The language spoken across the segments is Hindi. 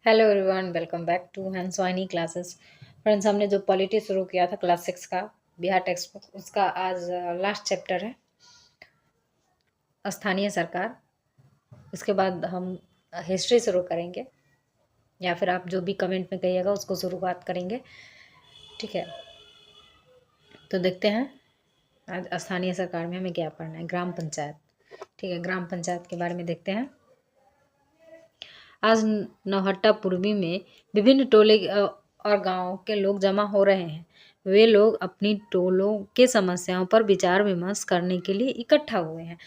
Hello everyone, welcome back to Hanswani classes. Friends, हमने जो पॉलिटी शुरू किया था क्लास 6 का बिहार टेक्स्ट बुक, उसका आज लास्ट चैप्टर है स्थानीय सरकार। इसके बाद हम हिस्ट्री शुरू करेंगे, या फिर आप जो भी कमेंट में कहिएगा उसको शुरुआत करेंगे। ठीक है, तो देखते हैं आज स्थानीय सरकार में हमें क्या पढ़ना है। ग्राम पंचायत। ठीक है, ग्राम पंचायत के बारे में देखते हैं। आज नौहट्टा पूर्वी में विभिन्न टोले और गांवों के लोग जमा हो रहे हैं। वे लोग अपनी टोलों के समस्याओं पर विचार विमर्श करने के लिए इकट्ठा हुए हैं।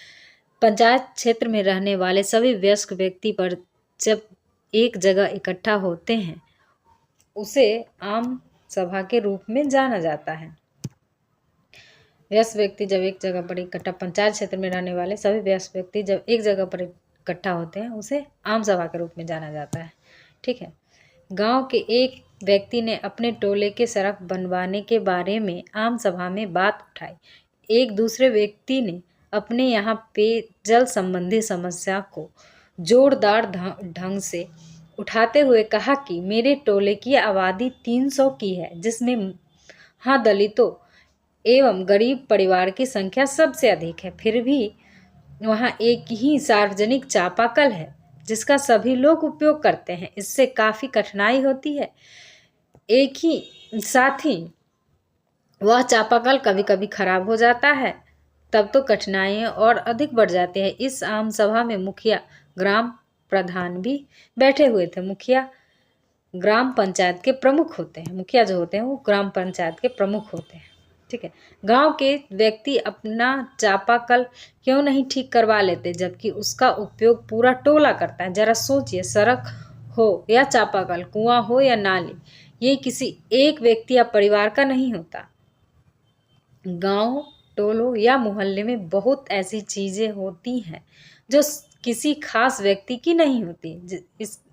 पंचायत क्षेत्र में रहने वाले सभी वयस्क व्यक्ति पर जब एक जगह इकट्ठा होते हैं उसे आम सभा के रूप में जाना जाता है। वयस्क व्यक्ति जब एक जगह पर इकट्ठा पंचायत क्षेत्र में रहने वाले सभी वयस्क व्यक्ति जब एक जगह पर इकट्ठा होते हैं उसे आम सभा के रूप में जाना जाता है। ठीक है, गांव के एक व्यक्ति ने अपने टोले के सड़क बनवाने के बारे में आम सभा में बात उठाई। एक दूसरे व्यक्ति ने अपने यहाँ पेयजल संबंधी समस्या को जोरदार ढंग से उठाते हुए कहा कि मेरे टोले की आबादी 300 की है, जिसमें हाँ दलितों एवं गरीब परिवार की संख्या सबसे अधिक है। फिर भी वहाँ एक ही सार्वजनिक चापाकल है जिसका सभी लोग उपयोग करते हैं। इससे काफ़ी कठिनाई होती है। एक ही साथ ही वह चापाकल कभी कभी खराब हो जाता है, तब तो कठिनाइयाँ और अधिक बढ़ जाती है। इस आम सभा में मुखिया, ग्राम प्रधान भी बैठे हुए थे। मुखिया ग्राम पंचायत के प्रमुख होते हैं। मुखिया जो होते हैं वो ग्राम पंचायत के प्रमुख होते हैं। ठीक है, गांव के व्यक्ति अपना चापाकल क्यों नहीं ठीक करवा लेते, जबकि उसका उपयोग पूरा टोला करता है। जरा सोचिए, सड़क हो या चापाकल, कुआं हो या नाली, ये किसी एक व्यक्ति या परिवार का नहीं होता। गांव, टोलों या मोहल्ले में बहुत ऐसी चीजें होती हैं जो किसी खास व्यक्ति की नहीं होती।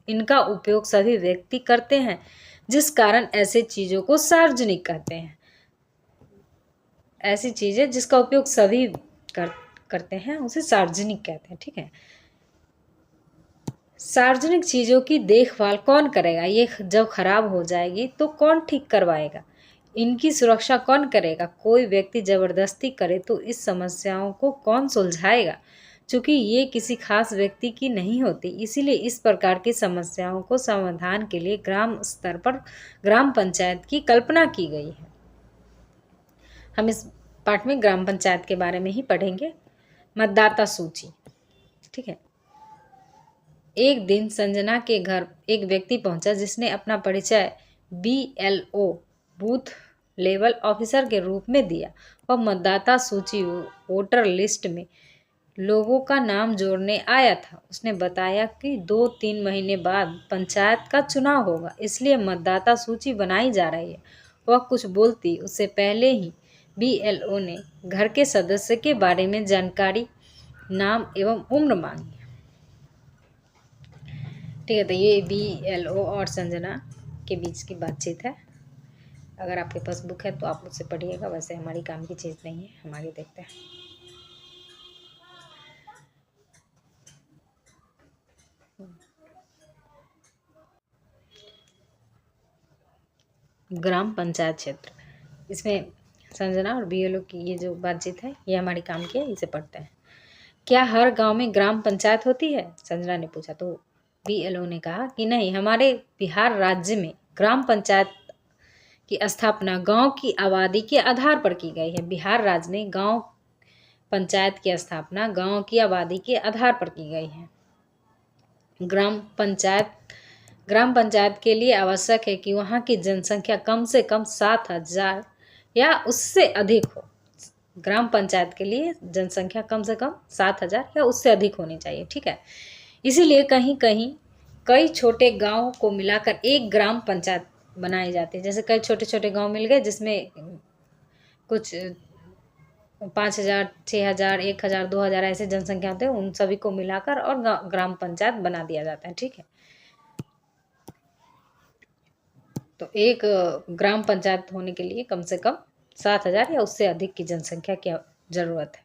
इनका उपयोग सभी व्यक्ति करते हैं, जिस कारण ऐसे चीजों को सार्वजनिक कहते हैं। ऐसी चीजें जिसका उपयोग सभी करते हैं उसे सार्वजनिक कहते हैं। ठीक है, सार्वजनिक चीजों की देखभाल कौन करेगा? ये जब खराब हो जाएगी तो कौन ठीक करवाएगा? इनकी सुरक्षा कौन करेगा? कोई व्यक्ति जबरदस्ती करे तो इस समस्याओं को कौन सुलझाएगा? चूंकि ये किसी खास व्यक्ति की नहीं होती, इसीलिए इस प्रकार की समस्याओं को समाधान के लिए ग्राम स्तर पर ग्राम पंचायत की कल्पना की गई है। हम इस पाठ में ग्राम पंचायत के बारे में ही पढ़ेंगे। मतदाता सूची। ठीक है, एक दिन संजना के घर एक व्यक्ति पहुंचा जिसने अपना परिचय BLO बूथ लेवल ऑफिसर के रूप में दिया। वह मतदाता सूची वोटर लिस्ट में लोगों का नाम जोड़ने आया था। उसने बताया कि 2-3 महीने बाद पंचायत का चुनाव होगा, इसलिए मतदाता सूची बनाई जा रही है। वह कुछ बोलती उससे पहले ही BLO ने घर के सदस्य के बारे में जानकारी, नाम एवं उम्र मांगी। ठीक है, तो ये BLO और संजना के बीच की बातचीत है। अगर आपके पास बुक है तो आप मुझसे पढ़िएगा, वैसे हमारी काम की चीज़ नहीं है। हम आगे देखते हैं। ग्राम पंचायत क्षेत्र, इसमें संजना और BLO की ये जो बातचीत है ये हमारी काम की है। इसे पढ़ते हैं। क्या हर गांव में ग्राम पंचायत होती है? संजना ने पूछा। तो BLO ने कहा कि नहीं, हमारे बिहार राज्य में ग्राम पंचायत की स्थापना गांव की आबादी के आधार पर की गई है। बिहार राज्य में गांव पंचायत की स्थापना गांव की आबादी के आधार पर की गई है। ग्राम पंचायत के लिए आवश्यक है कि वहां की जनसंख्या कम से कम 7,000 या उससे अधिक हो। ग्राम पंचायत के लिए जनसंख्या कम से कम 7,000 या उससे अधिक होनी चाहिए। ठीक है, इसीलिए कहीं कहीं कई छोटे गांव को मिलाकर एक ग्राम पंचायत बनाई जाती है। जैसे कई छोटे छोटे गांव मिल गए जिसमें कुछ 5,000, 6,000, 1,000, 2,000 ऐसे जनसंख्या होते हैं, उन सभी को मिलाकर और ग्राम पंचायत बना दिया जाता है। ठीक है, तो एक ग्राम पंचायत होने के लिए कम से कम 7,000 या उससे अधिक की जनसंख्या की जरूरत है।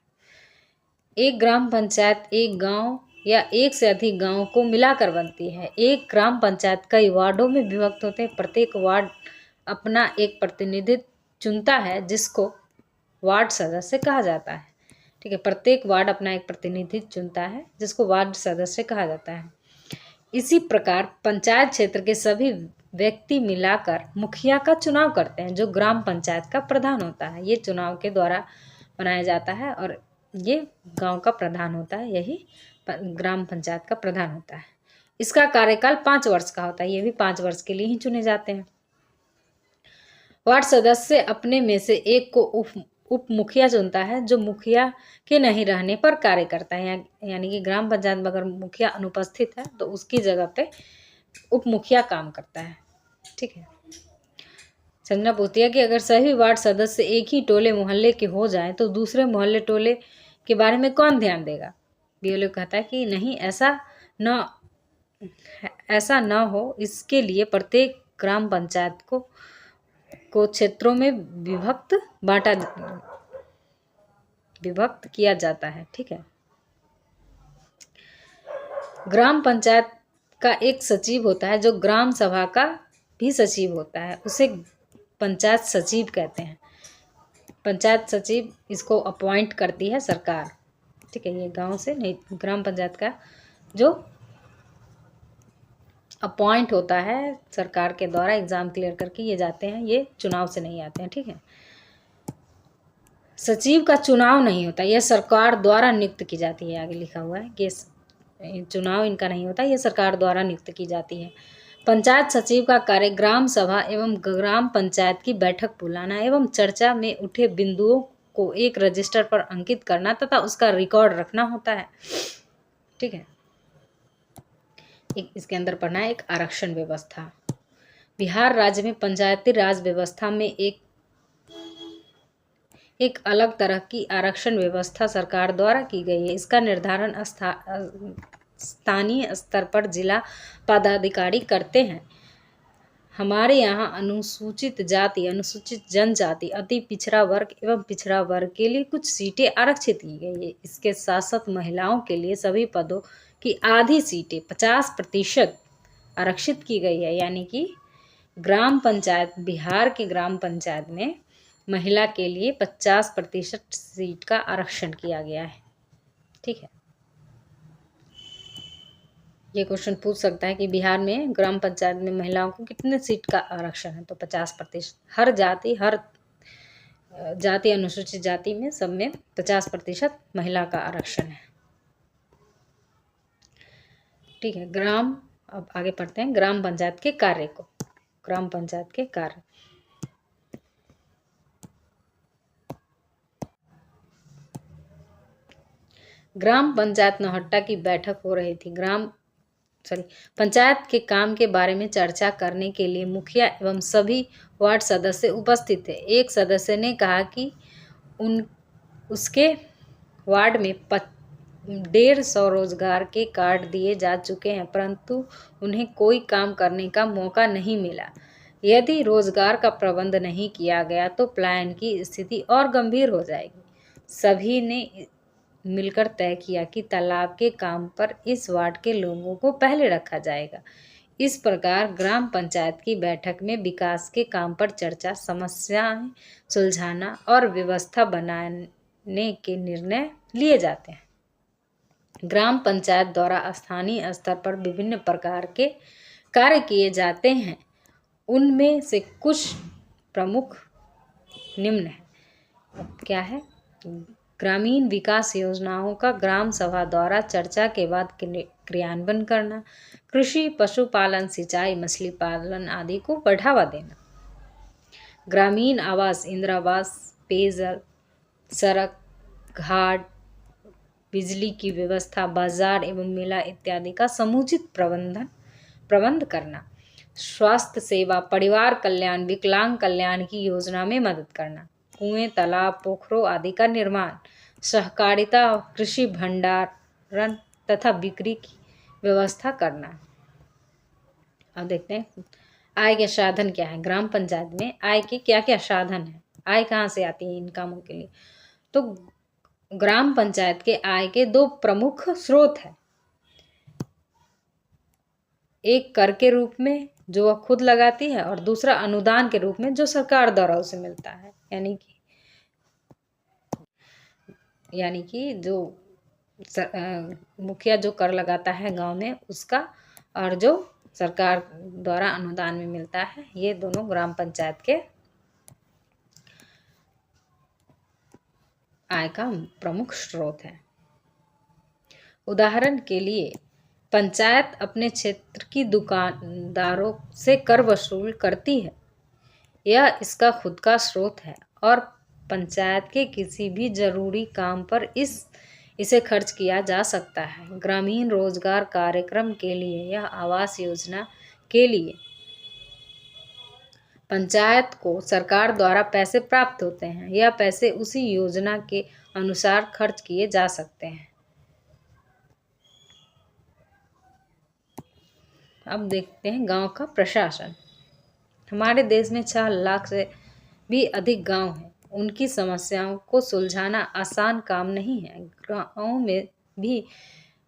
एक ग्राम पंचायत एक गांव या एक से अधिक गांवों को मिलाकर बनती है। एक ग्राम पंचायत कई वार्डों में विभक्त होते हैं। प्रत्येक वार्ड अपना एक प्रतिनिधित्व चुनता है जिसको वार्ड सदस्य कहा जाता है। ठीक है, प्रत्येक वार्ड अपना एक प्रतिनिधित्व चुनता है जिसको वार्ड सदस्य कहा जाता है। इसी प्रकार पंचायत क्षेत्र के सभी व्यक्ति मिलाकर मुखिया का चुनाव करते हैं जो ग्राम पंचायत का प्रधान होता है। ये चुनाव के द्वारा बनाया जाता है और ये गांव का प्रधान होता है, यही ग्राम पंचायत का प्रधान होता है। इसका कार्यकाल 5 वर्ष का होता है। ये भी 5 वर्ष के लिए ही चुने जाते हैं। वार्ड सदस्य अपने में से एक को उप मुखिया चुनता है जो मुखिया के नहीं रहने पर कार्य करता है। यानी कि ग्राम पंचायत में अगर मुखिया अनुपस्थित है तो उसकी जगह पे उप मुखिया काम करता है। ठीक है, संजना पूछती है कि अगर सभी वार्ड सदस्य एक ही टोले मोहल्ले के हो जाएं तो दूसरे मोहल्ले टोले के बारे में कौन ध्यान देगा। बीएलओ कहता है कि नहीं, ऐसा न हो। इसके लिए प्रत्येक ग्राम पंचायत को क्षेत्रों में विभक्त किया जाता है। ठीक है, ग्राम पंचायत का एक सचिव होता है जो ग्राम सभा का भी सचिव होता है, उसे पंचायत सचिव कहते हैं। पंचायत सचिव इसको अपॉइंट करती है सरकार। ठीक है, ये गांव से नहीं, ग्राम पंचायत का जो अपॉइंट होता है सरकार के द्वारा, एग्जाम क्लियर करके ये जाते हैं, ये चुनाव से नहीं आते हैं। ठीक है, सचिव का चुनाव नहीं होता, यह सरकार द्वारा नियुक्त की जाती है। आगे लिखा हुआ है कि चुनाव इनका नहीं होता, यह सरकार द्वारा नियुक्त की जाती है। पंचायत सचिव का कार्य ग्राम सभा एवं ग्राम पंचायत की बैठक बुलाना एवं चर्चा में उठे बिंदुओं को एक रजिस्टर पर अंकित करना तथा उसका रिकॉर्ड रखना होता है। ठीक है, इसके अंदर पढ़ना है एक आरक्षण व्यवस्था। बिहार राज्य में पंचायती राज व्यवस्था में एक अलग तरह की आरक्षण व्यवस्था सरकार द्वारा की गई है। इसका निर्धारण स्थानीय स्तर पर जिला पदाधिकारी करते हैं। हमारे यहाँ अनुसूचित जाति, अनुसूचित जनजाति, अति पिछड़ा वर्ग एवं पिछड़ा वर्ग के लिए कुछ सीटें आरक्षित की गई है। इसके साथ साथ महिलाओं के लिए सभी पदों की आधी सीटें 50% आरक्षित की गई है। यानी कि ग्राम पंचायत, बिहार के ग्राम पंचायत में महिला के लिए 50% सीट का आरक्षण किया गया है। ठीक है, ये क्वेश्चन पूछ सकता है कि बिहार में ग्राम पंचायत में महिलाओं को कितने सीट का आरक्षण है, तो 50%। हर जाति अनुसूचित जाति में सब में 50% महिला का आरक्षण है। ठीक है, अब आगे पढ़ते हैं ग्राम पंचायत के कार्य को। ग्राम पंचायत के कार्य, ग्राम पंचायत नौहट्टा की बैठक हो रही थी। पंचायत के काम के बारे में चर्चा करने के लिए मुखिया एवं सभी वार्ड सदस्य उपस्थित थे। एक सदस्य ने कहा कि उसके वार्ड में 150 रोजगार के कार्ड दिए जा चुके हैं, परंतु उन्हें कोई काम करने का मौका नहीं मिला। यदि रोजगार का प्रबंध नहीं किया गया तो पलायन की स्थिति और गंभीर हो जाएगी। सभी ने मिलकर तय किया कि तालाब के काम पर इस वार्ड के लोगों को पहले रखा जाएगा। इस प्रकार ग्राम पंचायत की बैठक में विकास के काम पर चर्चा, समस्याएं सुलझाना और व्यवस्था बनाने के निर्णय लिए जाते हैं। ग्राम पंचायत द्वारा स्थानीय स्तर पर विभिन्न प्रकार के कार्य किए जाते हैं। उनमें से कुछ प्रमुख निम्न है। क्या है? ग्रामीण विकास योजनाओं का ग्राम सभा द्वारा चर्चा के बाद क्रियान्वयन करना, कृषि, पशुपालन, सिंचाई, मछली पालन आदि को बढ़ावा देना, ग्रामीण आवास, इंदिरावास, पेयजल, सड़क, घाट, बिजली की व्यवस्था, बाजार एवं मेला इत्यादि का समुचित प्रबंध करना, स्वास्थ्य सेवा, परिवार कल्याण, विकलांग कल्याण की योजना में मदद करना, कुएं, तालाब, पोखरों आदि का निर्माण, सहकारिता, कृषि भंडारण तथा बिक्री की व्यवस्था करना। अब देखते हैं आय के साधन क्या है। ग्राम पंचायत में आय के क्या क्या साधन है, आय कहाँ से आती है इन कामों के लिए। तो ग्राम पंचायत के आय के 2 प्रमुख स्रोत है। एक कर के रूप में जो वह खुद लगाती है और दूसरा अनुदान के रूप में जो सरकार द्वारा उसे मिलता है। यानी कि जो मुखिया जो कर लगाता है गांव में उसका, और जो सरकार द्वारा अनुदान में मिलता है, ये दोनों ग्राम पंचायत के आय का प्रमुख स्रोत है। उदाहरण के लिए पंचायत अपने क्षेत्र की दुकानदारों से कर वसूल करती है, यह इसका खुद का स्रोत है, और पंचायत के किसी भी जरूरी काम पर इसे खर्च किया जा सकता है। ग्रामीण रोजगार कार्यक्रम के लिए या आवास योजना के लिए पंचायत को सरकार द्वारा पैसे प्राप्त होते हैं। यह पैसे उसी योजना के अनुसार खर्च किए जा सकते हैं। अब देखते हैं गांव का प्रशासन। हमारे देश में 4 लाख से भी अधिक गांव हैं। उनकी समस्याओं को सुलझाना आसान काम नहीं है। गाँव में भी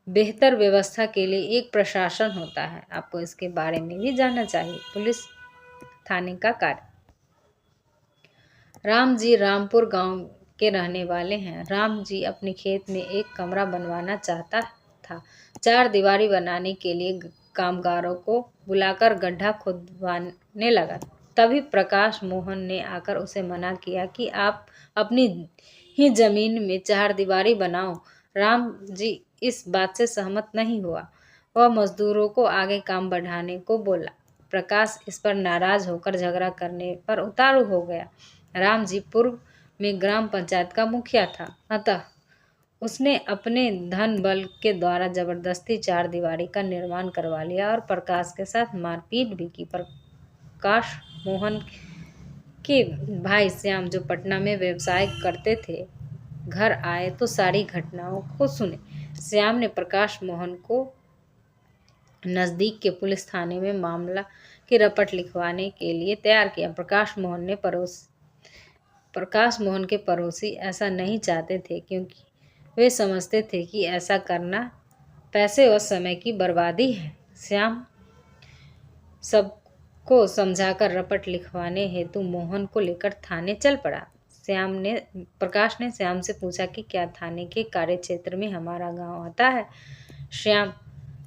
बेहतर व्यवस्था के लिए एक प्रशासन होता है। आपको इसके बारे में भी जानना चाहिए। पुलिस थाने का कार्य। राम जी रामपुर गांव के रहने वाले हैं। राम जी अपने खेत में एक कमरा बनवाना चाहता था। 4 दीवारी बनाने के लिए कामगारों को बुलाकर गड्ढा खुदवाने लगा। तभी प्रकाश मोहन ने आकर उसे मना किया कि आप अपनी ही जमीन में 4 दीवारी बनाओ। राम जी इस बात से सहमत नहीं हुआ। वह मजदूरों को आगे काम बढ़ाने को बोला। प्रकाश इस पर नाराज होकर झगड़ा करने पर उतारू हो गया। राम जी पूर्व में ग्राम पंचायत का मुखिया था, अतः उसने अपने धन बल के द्वारा जबरदस्ती 4 दीवारी का निर्माण करवा लिया और प्रकाश के साथ मारपीट भी की। प्रकाश मोहन के भाई श्याम जो पटना में व्यवसाय करते थे, घर आए तो सारी घटनाओं को सुने। श्याम ने प्रकाश मोहन को नज़दीक के पुलिस थाने में मामला की रपट लिखवाने के लिए तैयार किया। प्रकाश मोहन के पड़ोसी ऐसा नहीं चाहते थे, क्योंकि वे समझते थे कि ऐसा करना पैसे और समय की बर्बादी है। श्याम सबको समझाकर रपट लिखवाने हेतु मोहन को लेकर थाने चल पड़ा। प्रकाश ने श्याम से पूछा कि क्या थाने के कार्यक्षेत्र में हमारा गांव आता है। श्याम: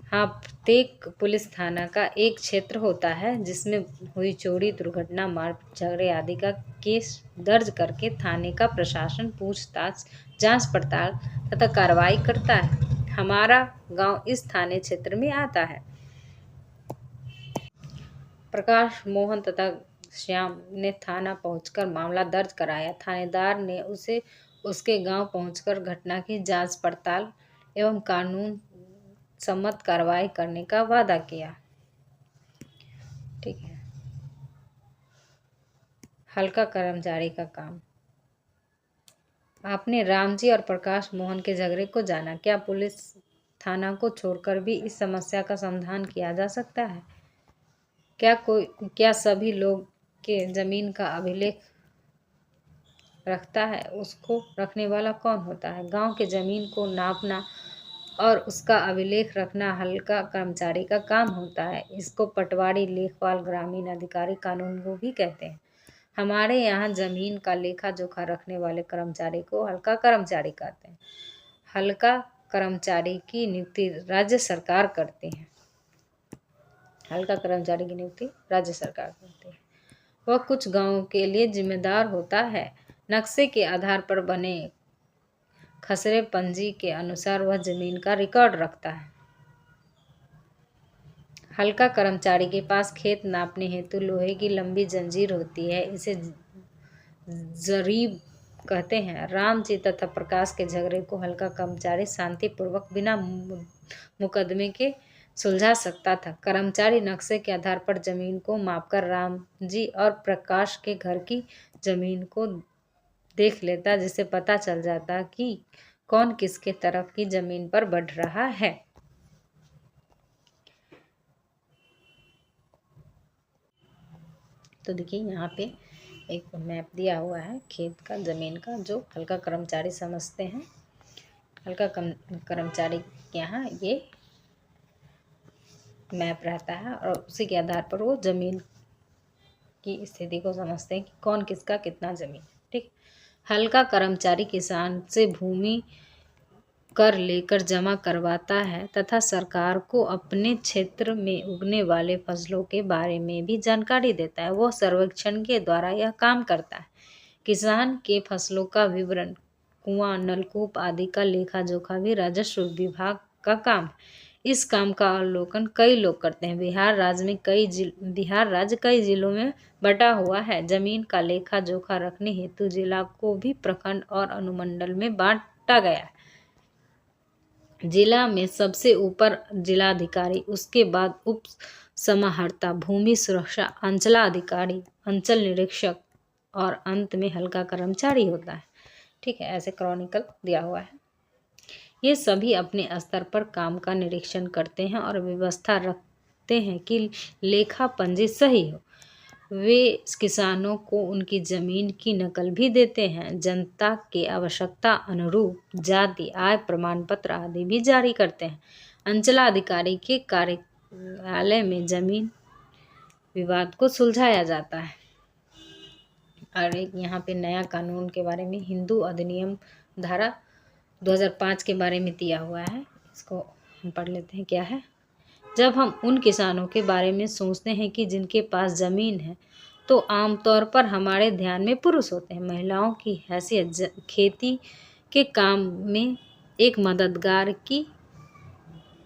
हाँ, प्रत्येक पुलिस थाना का एक क्षेत्र होता है जिसमें हुई चोरी, दुर्घटना, मारपीट, झगड़े आदि का केस दर्ज करके थाने का प्रशासन पूछताछ, जांच पड़ताल तथा कार्रवाई करता है। हमारा गांव इस थाने क्षेत्र में आता है। प्रकाश मोहन तथा श्याम ने थाना पहुंचकर मामला दर्ज कराया। थानेदार ने उसे उसके गांव पहुंचकर घटना की जांच पड़ताल एवं कानून सम्मत कार्रवाई करने का वादा किया। ठीक है। हल्का कर्मचारी का काम। आपने रामजी और प्रकाश मोहन के झगड़े को जाना। क्या पुलिस थाना को छोड़कर भी इस समस्या का समाधान किया जा सकता है? क्या सभी लोग के जमीन का अभिलेख रखता है? उसको रखने वाला कौन होता है? गांव के जमीन को नापना और उसका अभिलेख रखना हल्का कर्मचारी का काम होता है। इसको पटवारी, लेखपाल, ग्रामीण अधिकारी, कानून को भी कहते हैं। हमारे यहाँ जमीन का लेखा जोखा रखने वाले कर्मचारी को हल्का कर्मचारी कहते हैं। हल्का कर्मचारी की नियुक्ति राज्य सरकार करती है। हल्का कर्मचारी की नियुक्ति राज्य सरकार करती है। वह कुछ गांवों के लिए जिम्मेदार होता है। नक्शे के आधार पर बने खसरे पंजी के अनुसार वह जमीन का रिकॉर्ड रखता है। हल्का कर्मचारी के पास खेत नापने हेतु लोहे की लंबी जंजीर होती है, इसे जरीब कहते हैं। राम जी तथा प्रकाश के झगड़े को हल्का कर्मचारी शांतिपूर्वक बिना मुकदमे के सुलझा सकता था। कर्मचारी नक्शे के आधार पर जमीन को मापकर राम जी और प्रकाश के घर की जमीन को देख लेता, जिससे पता चल जाता कि कौन किसके तरफ की जमीन पर बढ़ रहा है। तो देखिए यहाँ पे एक मैप दिया हुआ है खेत का, जमीन का, जो हल्का कर्मचारी समझते हैं। हल्का कर्मचारी के यहाँ ये मैप रहता है और उसी के आधार पर वो ज़मीन की स्थिति को समझते हैं कि कौन किसका कितना ज़मीन है। ठीक। हल्का कर्मचारी किसान से भूमि कर लेकर जमा करवाता है तथा सरकार को अपने क्षेत्र में उगने वाले फसलों के बारे में भी जानकारी देता है। वह सर्वेक्षण के द्वारा यह काम करता है। किसान के फसलों का विवरण, कुआं, नलकूप आदि का लेखा जोखा भी राजस्व विभाग का काम है। इस काम का अवलोकन कई लोग करते हैं। बिहार राज्य कई जिलों में बटा हुआ है। जमीन का लेखा जोखा रखने हेतु जिला को भी प्रखंड और अनुमंडल में बांटा गया है। जिला में सबसे ऊपर जिलाधिकारी, उसके बाद उप समाहर्ता, भूमि सुरक्षा अंचलाधिकारी, अंचल निरीक्षक और अंत में हल्का कर्मचारी होता है। ठीक है, ऐसे क्रॉनिकल दिया हुआ है। ये सभी अपने स्तर पर काम का निरीक्षण करते हैं और व्यवस्था रखते हैं कि लेखा पंजी सही हो। वे किसानों को उनकी जमीन की नकल भी देते हैं। जनता के आवश्यकता अनुरूप जाति, आय प्रमाण पत्र आदि भी जारी करते हैं। अंचलाधिकारी के कार्यालय में जमीन विवाद को सुलझाया जाता है। और एक यहाँ पे नया कानून के बारे में हिंदू अधिनियम धारा 2005 के बारे में दिया हुआ है। इसको हम पढ़ लेते हैं। क्या है? जब हम उन किसानों के बारे में सोचते हैं कि जिनके पास ज़मीन है तो आमतौर पर हमारे ध्यान में पुरुष होते हैं। महिलाओं की हैसियत खेती के काम में एक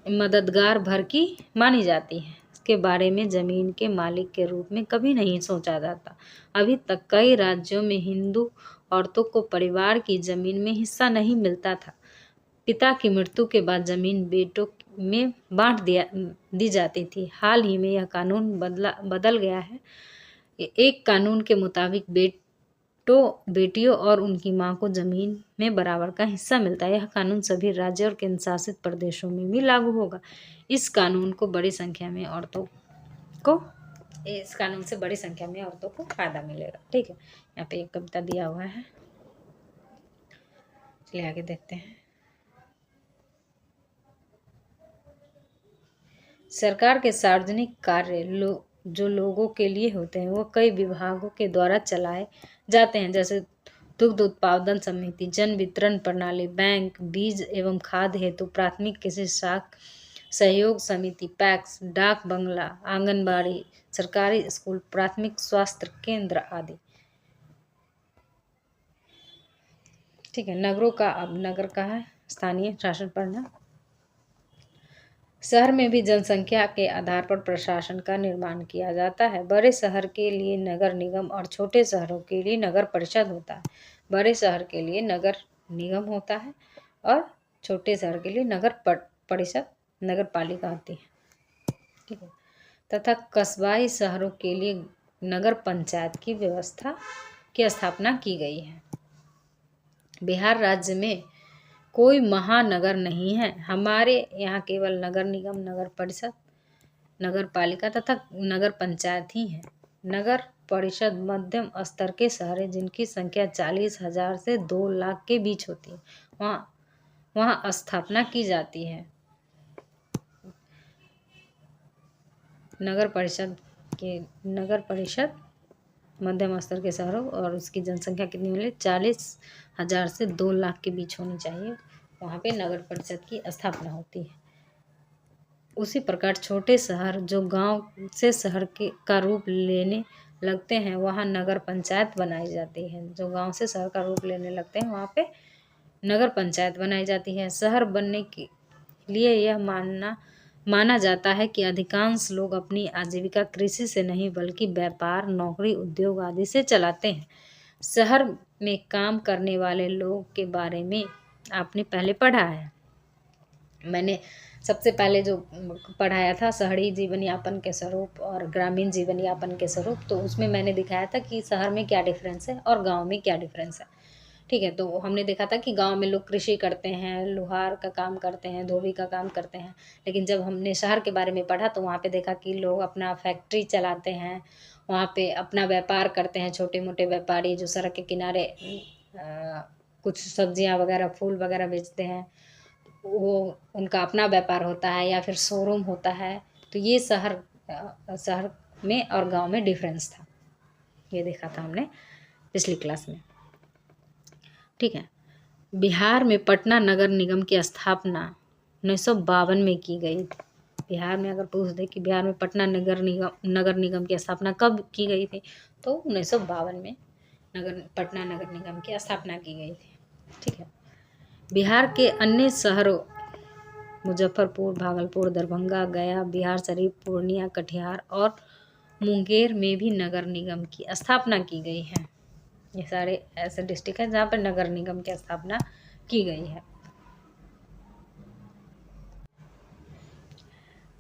मददगार भर की मानी जाती है। इसके बारे में ज़मीन के मालिक के रूप में कभी नहीं सोचा जाता। अभी तक कई राज्यों में हिंदू औरतों को परिवार की ज़मीन में हिस्सा नहीं मिलता था। पिता की मृत्यु के बाद ज़मीन बेटों में दी जाती थी। हाल ही में यह कानून बदल गया है। एक कानून के मुताबिक बेटियों और उनकी मां को जमीन में बराबर का हिस्सा मिलता है। यह कानून सभी राज्य और केंद्र शासित प्रदेशों में भी लागू होगा। इस कानून से बड़ी संख्या में औरतों को फायदा मिलेगा। ठीक है, यहाँ पे एक कविता दिया हुआ है, चलिए आगे देखते हैं। सरकार के सार्वजनिक कार्य जो लोगों के लिए होते हैं वो कई विभागों के द्वारा चलाए जाते हैं, जैसे दुग्ध उत्पादन समिति, जन वितरण प्रणाली, बैंक, बीज एवं खाद हेतु प्राथमिक कृषि शाख सहयोग समिति, पैक्स, डाक बंगला, आंगनबाड़ी, सरकारी स्कूल, प्राथमिक स्वास्थ्य केंद्र आदि। ठीक है, नगरों का, अब नगर का है स्थानीय शासन प्रणाली। शहर में भी जनसंख्या के आधार पर प्रशासन का निर्माण किया जाता है। बड़े शहर के लिए नगर निगम और छोटे शहरों के लिए नगर परिषद होता है। बड़े शहर के लिए नगर निगम होता है और छोटे शहर के लिए नगर परिषद, नगर पालिका होती है। ठीक है, तथा कस्बाई शहरों के लिए नगर पंचायत की व्यवस्था की स्थापना की गई है। बिहार राज्य में कोई महानगर नहीं है। हमारे यहाँ केवल नगर निगम, नगर परिषद, नगर पालिका तथा नगर पंचायत ही है। नगर परिषद मध्यम स्तर के शहर हैं जिनकी संख्या 40,000 से 2 लाख के बीच होती है, वहाँ स्थापना की जाती है। नगर परिषद मध्यम स्तर के शहरों और उसकी जनसंख्या कितनी होनी, 40,000 से 2 लाख के बीच होनी चाहिए। वहाँ पे नगर परिषद की स्थापना होती है। उसी प्रकार छोटे शहर जो गांव से शहर का रूप लेने लगते हैं वहाँ नगर पंचायत बनाई जाती है। जो गांव से शहर का रूप लेने लगते हैं वहाँ पे नगर पंचायत बनाई जाती है। शहर बनने के लिए यह माना जाता है कि अधिकांश लोग अपनी आजीविका कृषि से नहीं बल्कि व्यापार, नौकरी, उद्योग आदि से चलाते हैं। शहर में काम करने वाले लोग के बारे में आपने पहले पढ़ा है। मैंने सबसे पहले जो पढ़ाया था शहरी जीवन यापन के स्वरूप और ग्रामीण जीवन यापन के स्वरूप, तो उसमें मैंने दिखाया था कि शहर में क्या डिफरेंस है और गांव में क्या डिफरेंस है। ठीक है, तो हमने देखा था कि गांव में लोग कृषि करते हैं, लोहार का काम करते हैं, धोबी का काम करते हैं। लेकिन जब हमने शहर के बारे में पढ़ा तो वहाँ पे देखा कि लोग अपना फैक्ट्री चलाते हैं, वहाँ पे अपना व्यापार करते हैं। छोटे मोटे व्यापारी जो सड़क के किनारे कुछ सब्जियाँ वगैरह, फूल वगैरह बेचते हैं, वो उनका अपना व्यापार होता है। या फिर शोरूम होता है तो ये शहर में और गांव में डिफरेंस था, ये देखा था हमने पिछली क्लास में। ठीक है। बिहार में पटना नगर निगम की स्थापना 1952 में की गई। बिहार में अगर पूछ दे कि बिहार में पटना नगर निगम की स्थापना कब की गई थी, तो 1952 में पटना नगर निगम की स्थापना की गई थी। ठीक है। बिहार के अन्य शहरों मुजफ्फरपुर, भागलपुर, दरभंगा, गया, बिहार शरीफ, पूर्णिया, कटिहार और मुंगेर में भी नगर निगम की स्थापना की गई है। ये सारे ऐसे डिस्ट्रिक्ट हैं जहाँ पर नगर निगम की स्थापना की गई है।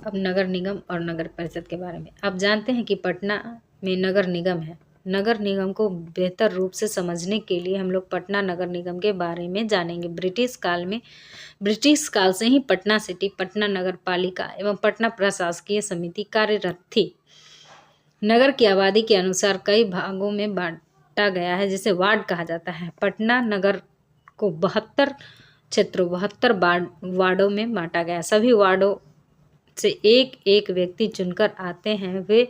अब नगर निगम और नगर परिषद के बारे में आप जानते हैं कि पटना में नगर निगम है। नगर निगम को बेहतर रूप से समझने के लिए हम लोग पटना नगर निगम के बारे में जानेंगे। ब्रिटिश काल से ही पटना सिटी, पटना नगर पालिका एवं पटना प्रशासकीय समिति कार्यरत थी। नगर की आबादी के अनुसार कई भागों में बांटा गया है, जिसे वार्ड कहा जाता है। पटना नगर को 72 वार्डों में बांटा गया। सभी वार्डों से एक एक व्यक्ति चुनकर आते हैं, वे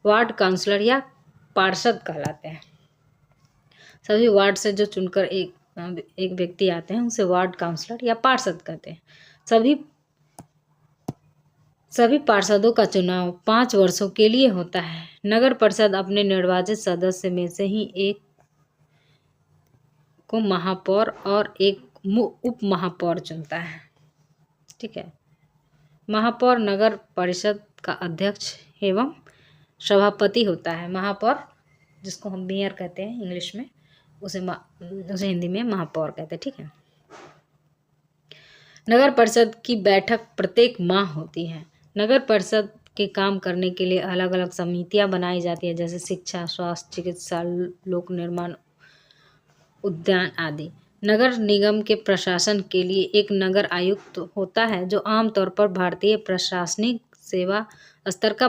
वार्ड काउंसलर या पार्षद कहलाते हैं। सभी वार्ड से जो चुनकर एक व्यक्ति आते हैं उसे वार्ड काउंसलर या पार्षद कहते हैं। सभी पार्षदों का चुनाव 5 वर्षों के लिए होता है। नगर परिषद अपने निर्वाचित सदस्य में से ही एक को महापौर और एक उप महापौर चुनता है। ठीक है। महापौर नगर परिषद का अध्यक्ष एवं सभापति होता है। महापौर, जिसको हम मेयर कहते हैं इंग्लिश में, उसे हिंदी में महापौर कहते हैं। ठीक है। नगर परिषद की बैठक प्रत्येक माह होती है। नगर परिषद के काम करने के लिए अलग अलग समितियां बनाई जाती है, जैसे शिक्षा, स्वास्थ्य, चिकित्सा, लोक निर्माण, उद्यान आदि। नगर निगम के प्रशासन के लिए एक नगर आयुक्त होता है, जो आमतौर पर भारतीय प्रशासनिक सेवा स्तर का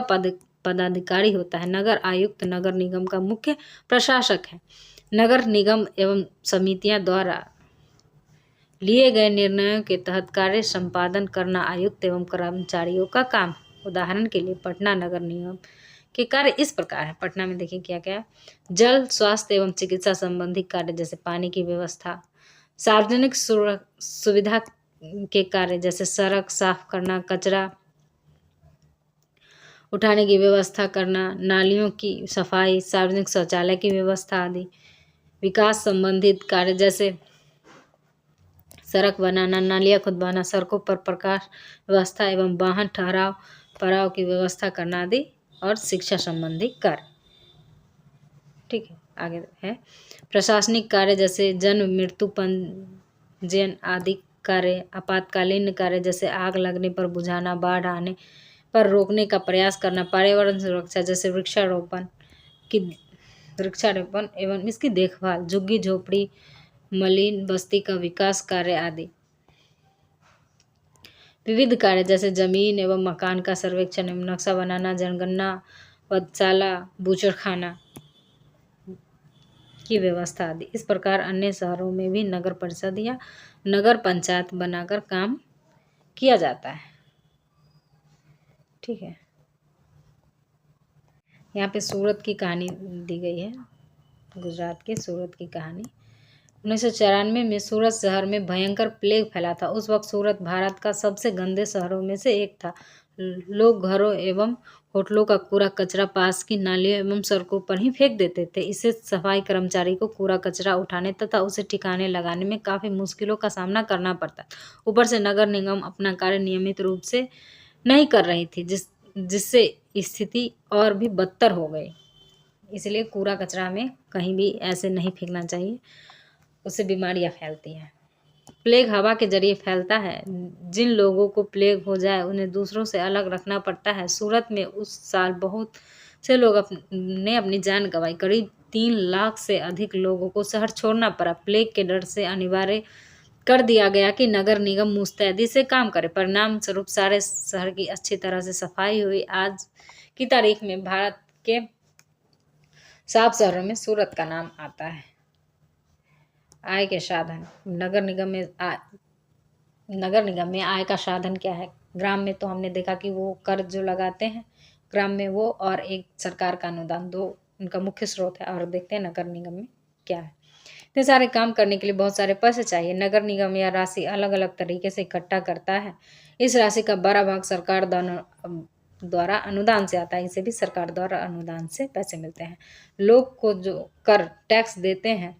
पदाधिकारी होता है। नगर आयुक्त नगर निगम का मुख्य प्रशासक है। नगर निगम एवं समितियां द्वारा लिए गए निर्णयों के तहत कार्य संपादन करना आयुक्त एवं कर्मचारियों का काम। उदाहरण के लिए पटना नगर निगम के कार्य इस प्रकार है। पटना में देखिए क्या क्या है। जल, स्वास्थ्य एवं चिकित्सा संबंधी कार्य, जैसे पानी की व्यवस्था। सार्वजनिक सुविधा के कार्य, जैसे सड़क साफ करना, कचरा उठाने की व्यवस्था करना, नालियों की सफाई, सार्वजनिक शौचालय की व्यवस्था आदि। विकास संबंधित कार्य, जैसे सड़क बनाना, नालियाँ खुदवाना, सड़कों पर प्रकाश व्यवस्था एवं वाहन ठहराव पड़ाव की व्यवस्था करना आदि। और शिक्षा संबंधी कार्य। ठीक है। आगे है प्रशासनिक कार्य, जैसे जन्म, मृत्यु पंजीयन आदि कार्य। आपातकालीन कार्य, जैसे आग लगने पर बुझाना, बाढ़ आने पर रोकने का प्रयास करना। पर्यावरण सुरक्षा, जैसे वृक्षारोपण एवं इसकी देखभाल। झुग्गी झोपड़ी, मलिन बस्ती का विकास कार्य आदि। विविध कार्य, जैसे जमीन एवं मकान का सर्वेक्षण एवं नक्शा बनाना, जनगणना, वधशाला, बूचड़खाना की व्यवस्था आदि। इस प्रकार अन्य शहरों में भी नगर परिषद या नगर पंचायत बनाकर काम किया जाता है। ठीक है। यहाँ पे सूरत की कहानी दी गई है, गुजरात के सूरत की कहानी। 1994 में सूरत शहर में भयंकर प्लेग फैला था। उस वक्त सूरत भारत का सबसे गंदे शहरों में से एक था। लोग घरों एवं होटलों का कूड़ा कचरा पास की नालियों एवं सड़कों पर ही फेंक देते थे। इससे सफाई कर्मचारी को कूड़ा कचरा उठाने तथा उसे ठिकाने लगाने में काफ़ी मुश्किलों का सामना करना पड़ता। ऊपर से नगर निगम अपना कार्य नियमित रूप से नहीं कर रही थी, जिससे स्थिति और भी बदतर हो गई। इसलिए कूड़ा कचरा में कहीं भी ऐसे नहीं फेंकना चाहिए, उससे बीमारियां फैलती हैं। प्लेग हवा के जरिए फैलता है। जिन लोगों को प्लेग हो जाए उन्हें दूसरों से अलग रखना पड़ता है। सूरत में उस साल बहुत से लोग ने अपनी जान गंवाई। करीब 3 लाख से अधिक लोगों को शहर छोड़ना पड़ा। प्लेग के डर से अनिवार्य कर दिया गया कि नगर निगम मुस्तैदी से काम करे। परिणाम स्वरूप सारे शहर की अच्छी तरह से सफाई हुई। आज की तारीख में भारत के साफ शहरों में सूरत का नाम आता है। आय के साधन। नगर निगम में आय का साधन क्या है? ग्राम में तो हमने देखा कि वो कर जो लगाते हैं ग्राम में वो, और एक सरकार का अनुदान, दो उनका मुख्य स्रोत है। और देखते हैं नगर निगम में क्या है। इतने सारे काम करने के लिए बहुत सारे पैसे चाहिए। नगर निगम यह राशि अलग अलग तरीके से इकट्ठा करता है। इस राशि का बड़ा भाग सरकार द्वारा अनुदान से आता है। इसे भी सरकार द्वारा अनुदान से पैसे मिलते हैं। लोग को जो कर टैक्स देते हैं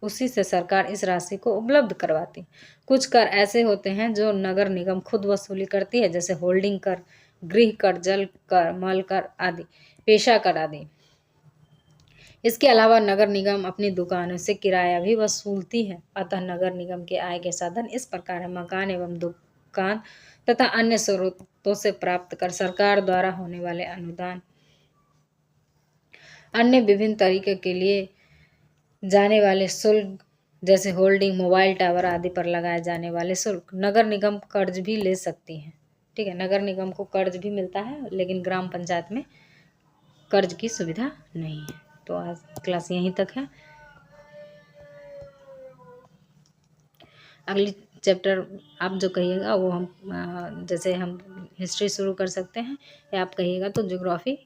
उसी से सरकार इस राशि को उपलब्ध करवाती। कुछ कर ऐसे होते हैं जो नगर निगम खुद वसूली करती है, जैसे होल्डिंग कर, गृह कर, जल कर, मल कर आदि, पेशा कर आदि। इसके अलावा नगर निगम अपनी दुकानों से किराया भी वसूलती है। अतः नगर निगम के आय के साधन इस प्रकार है: मकान एवं दुकान तथा अन्य स्रोतों से प्राप्त कर, सरकार द्वारा होने वाले अनुदान, अन्य विभिन्न तरीके के लिए जाने वाले शुल्क जैसे होल्डिंग, मोबाइल टावर आदि पर लगाए जाने वाले शुल्क। नगर निगम कर्ज भी ले सकती है। ठीक है, नगर निगम को कर्ज भी मिलता है, लेकिन ग्राम पंचायत में कर्ज की सुविधा नहीं है। तो आज क्लास यहीं तक है। अगली चैप्टर आप जो कहिएगा वो हम जैसे हम हिस्ट्री शुरू कर सकते हैं, या आप कहिएगा तो ज्योग्राफी,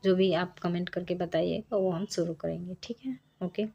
जो भी आप कमेंट करके बताइएगा वो हम शुरू करेंगे। ठीक है, ओके।